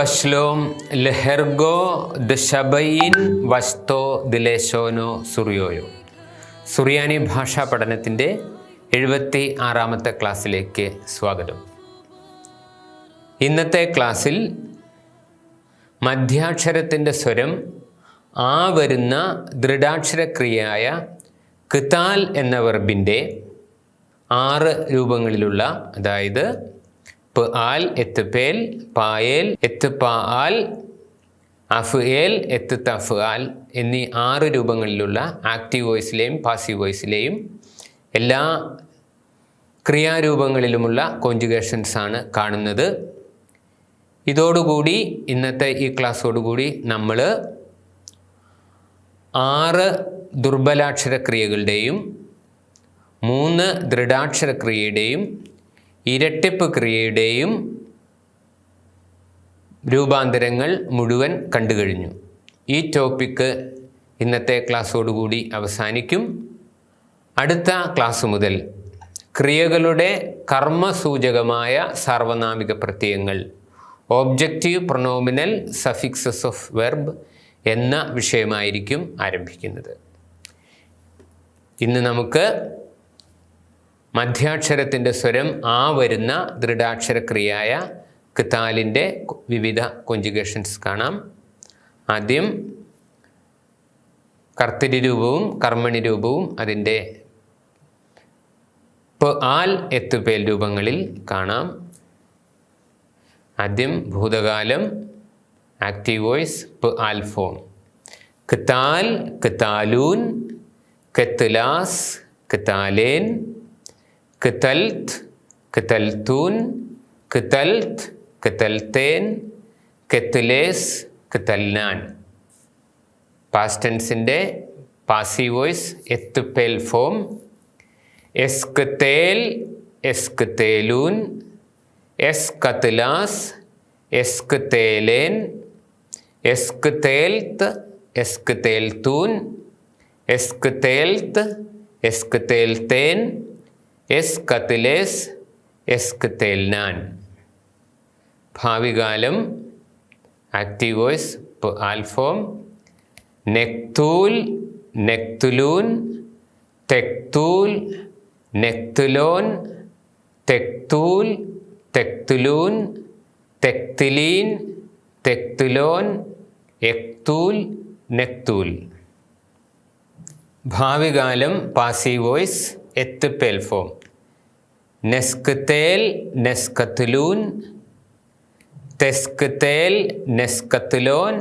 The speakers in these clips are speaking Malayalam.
ബഷ്ലോം ലെഹെർഗോ ദശബയിൻ വസ്തോ ദിലേശോനോ സുറിയോയോ. സുറിയാനി ഭാഷാ പഠനത്തിൻ്റെ 76ാമത്തെ ക്ലാസ്സിലേക്ക് സ്വാഗതം. ഇന്നത്തെ ക്ലാസ്സിൽ മധ്യാക്ഷരത്തിൻ്റെ സ്വരം ആ വരുന്ന ദൃഢാക്ഷരക്രിയയായ കിതാൽ എന്ന വെർബിൻ്റെ 6 രൂപങ്ങളിലുള്ള, അതായത് പ് ആൽ എത്ത് പേൽ, പായേൽ എത്ത് പാൽ, അഫ് ഏൽ എത്ത് തഫ് ആൽ എന്നീ 6 രൂപങ്ങളിലുള്ള ആക്റ്റീവ് വോയിസിലെയും പാസീവ് വോയിസിലെയും എല്ലാ ക്രിയാരൂപങ്ങളിലുമുള്ള കോൺജുഗേഷൻസാണ് കാണുന്നത്. ഇതോടുകൂടി ഇന്നത്തെ ഈ ക്ലാസ്സോടുകൂടി നമ്മൾ 6 ദുർബലാക്ഷരക്രിയകളുടെയും 3 ദൃഢാക്ഷരക്രിയയുടെയും ഇരട്ടിപ്പ് ക്രിയയുടെയും രൂപാന്തരങ്ങൾ മുഴുവൻ കണ്ടു കഴിഞ്ഞു. ഈ ടോപ്പിക്ക് ഇന്നത്തെ ക്ലാസ്സോടുകൂടി അവസാനിക്കും. അടുത്ത ക്ലാസ് മുതൽ ക്രിയകളുടെ കർമ്മസൂചകമായ സാർവനാമിക പ്രത്യയങ്ങൾ, objective pronominal suffixes of verb എന്ന വിഷയമായിരിക്കും ആരംഭിക്കുന്നത്. ഇന്ന് നമുക്ക് മധ്യാക്ഷരത്തിൻ്റെ സ്വരം ആ വരുന്ന ദൃഢാക്ഷരക്രിയയായ കിതാലിൻ്റെ വിവിധ കോൺജുഗേഷൻസ് കാണാം. ആദ്യം കർത്തരി രൂപവും കർമ്മണി രൂപവും അതിൻ്റെ പ് ആൽ എത്ത് പേൽ രൂപങ്ങളിൽ കാണാം. ആദ്യം ഭൂതകാലം active voice peal form. കിതാൽ, കിതാലൂൻ, കെത്തുലാസ്, കിതാലേൻ, കിതൽത്ത്, കിതൽത്തൂൻ, കിതൽത്ത്, കിതൽത്തേൻ, കെത്തുലേസ്, കിതൽനാൻ. പാസ്റ്റ് ടെൻസിൻ്റെ passive voice ethpeel form. എസ്കത്തേൽ, എസ്കത്തേലൂൻ, എസ്കത്തുലാസ്, എസ്കത്തേലേൻ, എസ്കത്തേൽത്ത്, എസ്കത്തേൽത്തൂൻ, എസ്കത്തേൽത്ത്, എസ്കത്തേൽത്തേൻ, എസ്കത്തിലേസ്, എസ്കത്തേൽനാൻ. ഭാവികാലം active voice peal form. നെക്തൂൽ, നെക്തുലൂൻ, തെക്തൂൽ, നെക്തുലോൻ, തെക്തൂൽ, തെക്തുലൂൻ, തെക്തിലീൻ, തെക്തുലോൻ, എക്തൂൽ, നെക്തൂൽ. ഭാവികാലം passive voice ethpeel form. നെസ്കത്തേൽ, നെസ്കത്തുലൂൻ, തെസ്കത്തേൽ, നെസ്കത്തുലോൻ,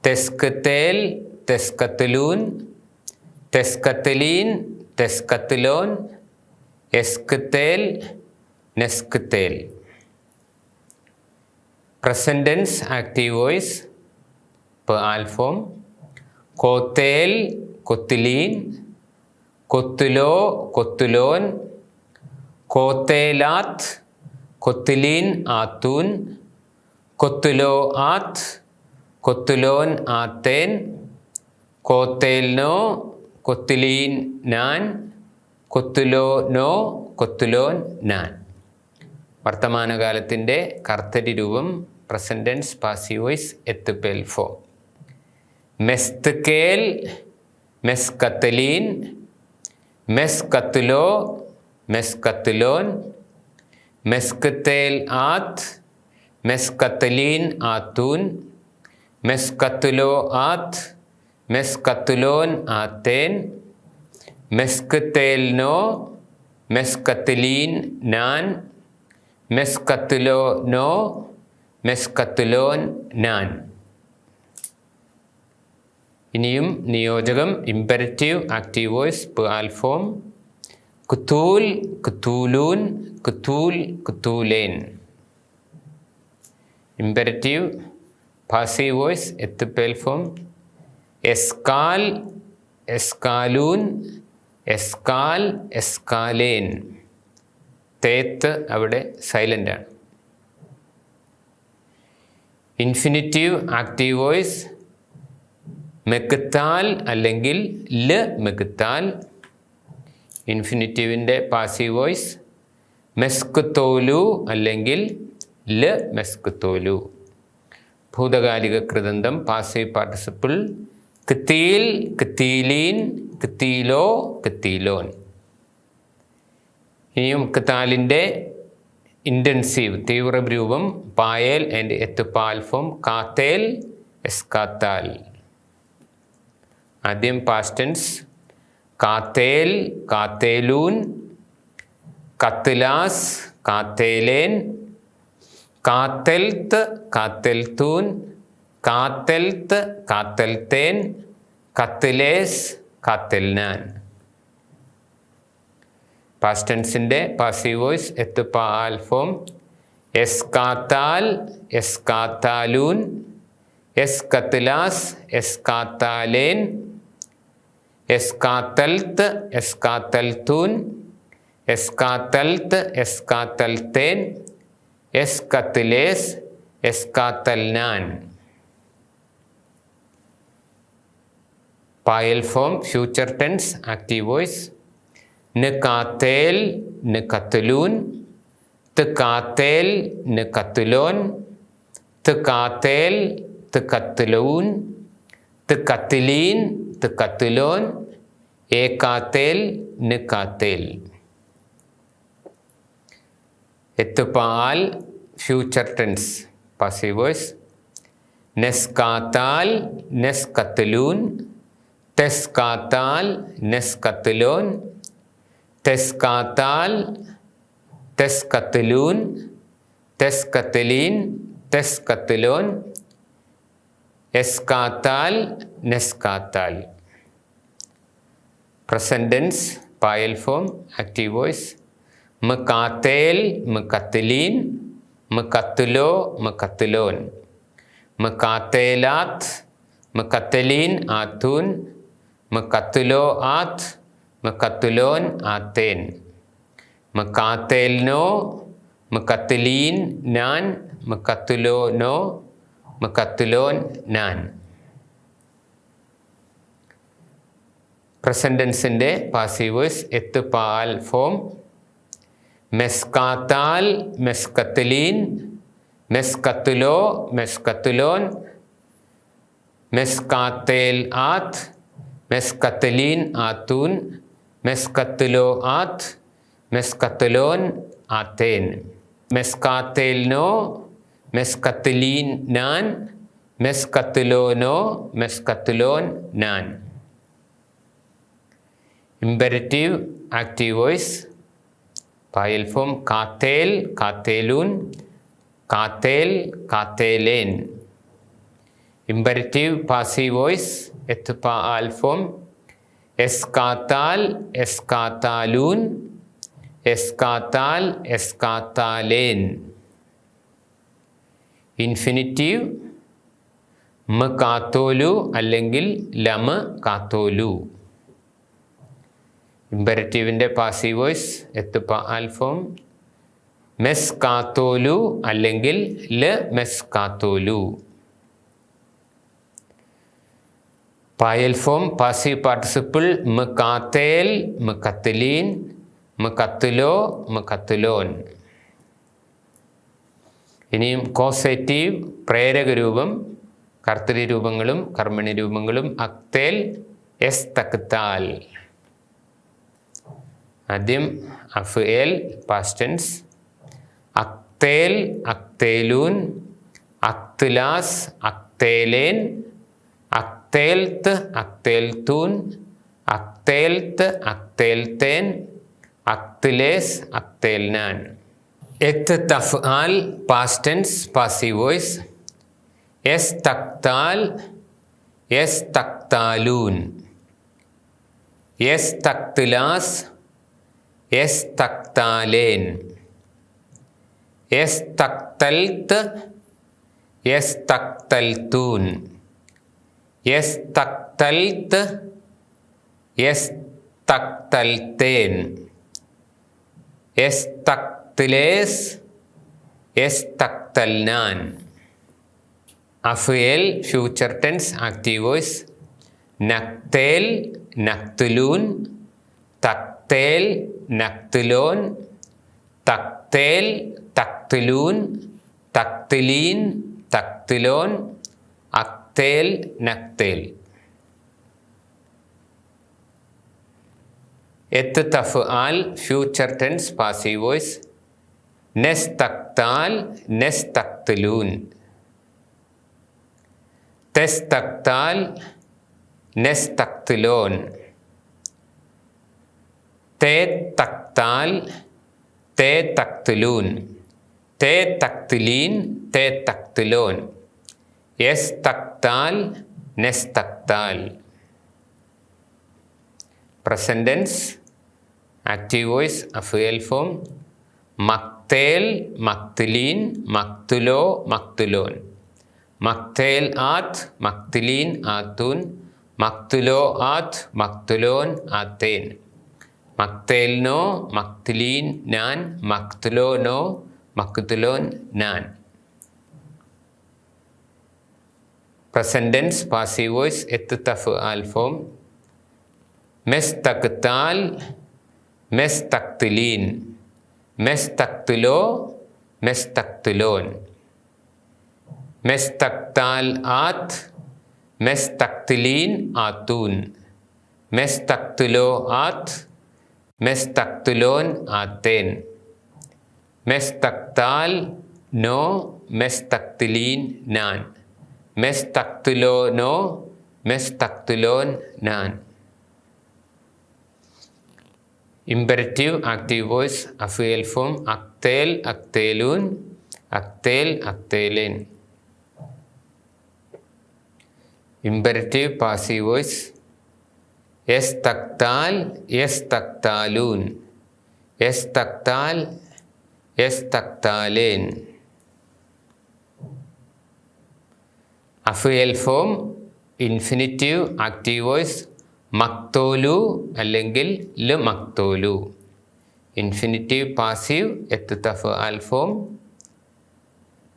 തെസ്കത്തേൽ, തെസ്കത്തുലൂൻ, തെസ്കത്തലീൻ, തെസ്കത്തുലോൻ, എസ്കത്തേൽ, നെസ്കത്തേൽ. Present tense active voice peal form. കോത്തേൽ, കൊത്തുലീൻ, കൊത്തുലോ, കൊത്തുലോൻ, കോത്തേലാത്ത്, കൊത്തുലീൻ ആത്തൂൻ, കൊത്തുലോ ആത്ത്, കൊത്തുലോൻ ആത്തേൻ, കോത്തേൽനോ, കൊത്തുലീൻ നാൻ, കൊത്തുലോ നോ, കൊത്തുലോൻ നാൻ. വർത്തമാനകാലത്തിൻ്റെ കർത്തരി രൂപം present tense passive voice ethpeel form. മെസ്തക്കേൽ, മെസ്കത്തലീൻ, മെസ്കത്തുലോ, മെസ്കത്തുലോൻ, മെസ്കത്തേൽ ആത്ത്, മെസ്കത്തലീൻ ആത്തൂൻ, മെസ്കത്തുലോ ആത്ത്, മെസ്കത്തുലോൻ ആത്തേൻ, മെസ്കത്തേൽനോ, മെസ്കത്തലീൻ നാൻ, മെസ്കത്തുലോ നോ, മെസ്കത്തുലോൻ നാൻ. ഇനിയും നിയോജകം imperative active voice peal form. കുത്തൂൽ, കുത്തൂലൂൻ, കുത്തൂൽ, കുത്തൂലേൻ. Imperative passive voice ethpeel form. എസ്കാൽ, എസ്കാലൂൻ, എസ്കാൽ, എസ്കാലേൻ. തേത്ത് അവിടെ സൈലൻ്റ് ആണ്. ഇൻഫിനിറ്റീവ് ആക്റ്റീവ് വോയിസ് മെക്താൽ അല്ലെങ്കിൽ ല് മെക്താൽ. ഇൻഫിനിറ്റീവിൻ്റെ പാസീവ് വോയിസ് മെസ്കുത്തോലു അല്ലെങ്കിൽ ല് മെസ്കുത്തോലു. ഭൂതകാലിക കൃദന്തം പാസീവ് പാർട്ടിസിപ്പിൾ കിത്തീൽ, കിത്തീലീൻ, കിത്തീലോ, കിത്തീലോൻ. ഇനിയും കിത്താലിൻ്റെ ഇൻറ്റൻസീവ് തീവ്രരൂപം പായേൽ ആൻഡ് എത്തുപാൽ ഫോം കാത്തേൽ, എസ്കാത്താൽ. ആദ്യം പാസ്റ്റ് ടെൻസ് കാത്തേൽ, കാത്തേലൂൻ, കത്തിലാസ്, കാത്തേലേൻ, കാത്തെൽത്ത്, കാത്തെൽത്തൂൻ, കാത്തെൽത്ത്, കാത്തെൽത്തേൻ, കത്തിലേസ്, കാത്തെൽനാൻ. പാസ്റ്റ് ടെൻസിൻ്റെ പാസീവ് വോയിസ് എത്തുപാൽ ഫോം എസ്കാത്താൽ, എസ്കാത്താലൂൻ, എസ്കത്തിലാസ്, എസ്കാത്താലേൻ, എസ്കാത്തൽത്ത്, എസ്കാത്തൽത്തൂൻ, എസ്കാത്തൽത്ത്, എസ്കാത്തൽത്തേൻ, എസ്കത്തിലേസ്, എസ്കാത്തൽനാൻ. Pael form future tense active voice ന് കാത്തേൽ, ന് കത്തുലൂൻ, ത് കാത്തേൽ, ന് കത്തുലോൻ, ത് കാത്തേൽ, ത് കത്തുലൂൻ, ത് കത്തിലീൻ, ത് കത്തുലോൻ, ഏ കാത്തേൽ, ന് കാത്തേൽ. എത്തുപാൽ ഫ്യൂച്ചർ ടെൻസ് പാസീവ് വോയിസ് നെസ്കാത്താൽ, നെസ്കത്തുലൂൻ, തെസ്കാത്താൽ, നെസ്കത്തുലോൻ, തെസ്കാത്താൽ, തെസ്കത്തുലൂൻ, തെസ്കത്തുലീൻ, തെസ്കത്തുലോൻ, എസ്കാത്താൽ, നെസ്കാത്താൽ. പ്രസന്റ് ടെൻസ് പായൽ ഫോം ആക്റ്റീവ് വോയിസ് മക്കാത്തേൽ, മക്കത്തുലീൻ, മക്കത്തുലോ, മക്കത്തുലോൻ, മക്കാത്തേലാത്ത്, മക്കത്തലീൻ, ആത്തൂൻ, മക്കത്തുലോ ആത്ത്, മക്കത്തുലോൻ, ആത്തേൻ, മക്കാത്തേൽനോ, മക്കത്തുലീൻ, നാൻ, മക്കത്തുലോ നോ, മക്കത്തുലോൻ, നാൻ. പ്രസന്റ് ടെൻസിൻ്റെ പാസീവ് വോയിസ് എത്തുപാൽ ഫോം മെസ്കാത്താൽ, മെസ്കത്തുലീൻ, മെസ്കത്തുലോ, മെസ്കത്തുലോൻ, മെസ്കാത്തേൽ ആത്ത്, മെസ്കത്തുലീൻ, ആത്തൂൻ, മെസ്കത്തുലോ ആത്ത്, മെസ്കത്തുലോൻ, ആത്തേൻ, മെസ്കാത്തേൽനോ, മെസ്കത്തുലീൻ, നാൻ, മെസ്കത്തുലോനോ, മെസ്കത്തുലോൻ, നാൻ. ഇമ്പരറ്റീവ് ആക്റ്റീവ് വോയിസ് പായൽ ഫോം കാത്തേൽ, കാത്തേലൂൻ, കാത്തേൽ, കാത്തേലേൻ. ഇമ്പരറ്റീവ് പാസീവ് വോയിസ് എത്തുപാൽ ഫോം എസ്കാത്താൽ, എസ്കാത്താലൂൻ, എസ്കാത്താൽ, എസ്കാത്താലേൻ. ഇൻഫിനിറ്റീവ് മ കാത്തോലു അല്ലെങ്കിൽ ലമ കാത്തോലു. ഇമ്പരറ്റീവിൻ്റെ പാസീവ് വോയിസ് എത്തുപാൽ ഫോം മെസ് കാത്തോലു അല്ലെങ്കിൽ ല മെസ് കാത്തോലു. പായൽ ഫോം പാസീവ് പാർട്ടിസിപ്പിൾ മ കാത്തേൽ, മ കത്തുലീൻ, മ കത്തുലോ, മ കത്തുലോൻ. ഇനിയും കോസേറ്റീവ് പ്രേരക രൂപം കർത്തൃ രൂപങ്ങളും കർമ്മണി രൂപങ്ങളും അക്തേൽ, എസ് തക്താൽ. ആദ്യം അഫ്എൽ പാസ്റ്റ് ടെൻസ് അക്തേൽ, അക്തേലൂൻ, അക്തുലാസ്, അക്തേലേൻ, അക്തേൽത്ത്, അക്തേൽത്തൂൻ, അക്തേൽത്ത്, അക്തേൽത്തേൻ, അക്തുലേസ്, അക്തേൽനാൻ. എത്ത് തഫ്ആൽ പാസ്റ്റ് ടെൻസ് പാസീവ് വോയിസ് എസ് തക്താൽ, എസ് തക്താലൂൻ, എസ് തക്തുലാസ്, എസ് തക്താലേൻ, എസ് തക്തൽത്ത്, എസ് തക്തൽത്തൂൻ, എസ് തക്തൽത്ത്, എസ് തക്തൽത്തേൻ, എസ് തക്തിലേസ്, എസ് തക്തൽനാൻ. അഫ്എൽ ഫ്യൂച്ചർ ടെൻസ് ആക്റ്റീവ് വോയിസ് നക്തേൽ, നക്തുലൂൻ, തക്തേൽ, നക്തുലോൻ, തക്തേൽ, തക്തുലൂൻ, തക്തുലീൻ, തക്തിലോൻ, അക്തേൽ, നക്തേൽ. എത്ത് തഫ്ആൽ ഫ്യൂച്ചർ ടെൻസ് പാസീവ് വോയിസ് നെസ്തക്താൽ, നെസ്തക്തിലൂൻ. തെസ്തക്താൽ, നെസ്തക്തിലോൻ. തേത്തക്താൽ, തേത്തക്തിലൂൻ. തേത്തക്തിലീൻ, തേത്തക്തിലോൻ. യസ്തക്താൽ, നെസ്തക്താൽ. പ്രസന്റ് ടെൻസ് ആക്റ്റീവ് വോയിസ് അഫ്ഇൽ ഫോം മക്തേൽ, മക്തിലീൻ, മക്തുലോ, മക്തുലോൻ. മക്തേൽ ആത്ത്, മക്തിലീൻ ആത്തൂൻ, മക്തുലോ ആത്ത്, മക്തുലോൻ ആത്തേൻ. മക്തേൽ നോ, മക്തിലീൻ ഞാൻ, മക്തുലോ നോ, മക്തുലോൻ ഞാൻ. പ്രസന്റ് ടെൻസ് പാസീവ് വോയിസ് എത്ത് തഫ്ആൽ ഫോം മെസ്തക്താൽ, മെസ്തക്തിലീൻ, മെസ്തക്തിലോ, മെസ്തക്തിലോൻ. മെസ്തക്താൽ ആത്ത്, മെസ്തക്തിലീൻ ആത്തൂൻ, മെസ്തക്തിലോ ആത്ത്, മെസ്തക്തിലോൻ ആത്തേൻ. മെസ്തക്താൽ നോ, മെസ്തക്തിലീൻ ഞാൻ, മെസ്തക്തിലോ നോ, മെസ്തക്തിലോൻ ഞാൻ. ഇമ്പരറ്റീവ് ആക്റ്റീവ് വോയിസ് അഫ്ഇൽ ഫോം അക്തേൽ, അക്തേലൂൻ, അക്തേൽ, അക്തേലേൻ. ഇമ്പരറ്റീവ് പാസീവ് വോയിസ് യസ്തക്താൽ, യസ്തക്താലൂൻ, യസ്തക്താൽ, യസ്തക്താലേൻ. അഫ്ഇൽ ഫോം ഇൻഫിനിറ്റീവ് ആക്റ്റീവ് വോയിസ് മക്തോലു അല്ലെങ്കിൽ ല് മക്തോലു. ഇൻഫിനിറ്റീവ് പാസീവ് എത്ത് തഫ്ആൽ ഫോം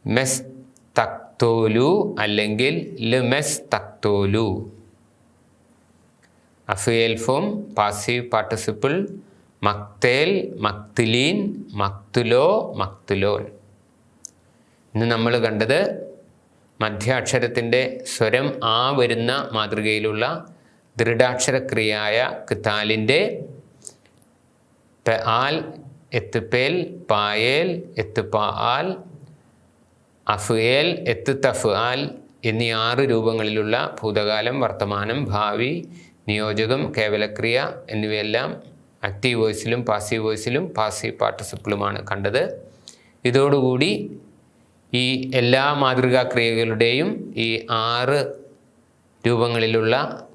മെസ്തക്തോലു അല്ലെങ്കിൽ ല് മെസ്തക്തോലു. അഫ്ഇൽ ഫോം പാസീവ് പാർട്ടിസിപ്പിൾ മക്തേൽ, മക്തിലീൻ, മക്തുലോ, മക്തുലോൻ. ഇന്ന് നമ്മൾ കണ്ടത് മധ്യാക്ഷരത്തിൻ്റെ സ്വരം ആ വരുന്ന മാതൃകയിലുള്ള ദൃഢാക്ഷരക്രിയയായ ക്താലിൻ്റെ പആൽ, എത്ത് പേൽ, പായേൽ, എത്ത് പാആൽ, അഫ്ഏൽ, എത്ത് തഫ്ആൽ എന്നീ 6 രൂപങ്ങളിലുള്ള ഭൂതകാലം, വർത്തമാനം, ഭാവി, നിയോജകം, കേവലക്രിയ എന്നിവയെല്ലാം ആക്റ്റീവ് വോയിസിലും പാസീവ് വോയിസിലും പാസീവ് പാർട്ടിസിപ്പിളുമാണ് കണ്ടത്. ഇതോടുകൂടി ഈ എല്ലാ മാതൃകാ ക്രിയകളുടെയും ഈ 6 രൂപങ്ങളിലുള്ള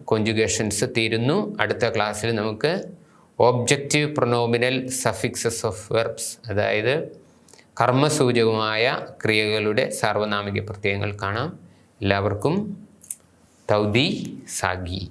കോൺജുഗേഷൻസ് തീരുന്നു. അടുത്ത ക്ലാസ്സിൽ നമുക്ക് objective pronominal suffixes of verbs, അതായത് കർമ്മസൂചകമായ ക്രിയകളുടെ സാർവനാമിക പ്രത്യയങ്ങൾ കാണാം. എല്ലാവർക്കും തൗദി സാഗി.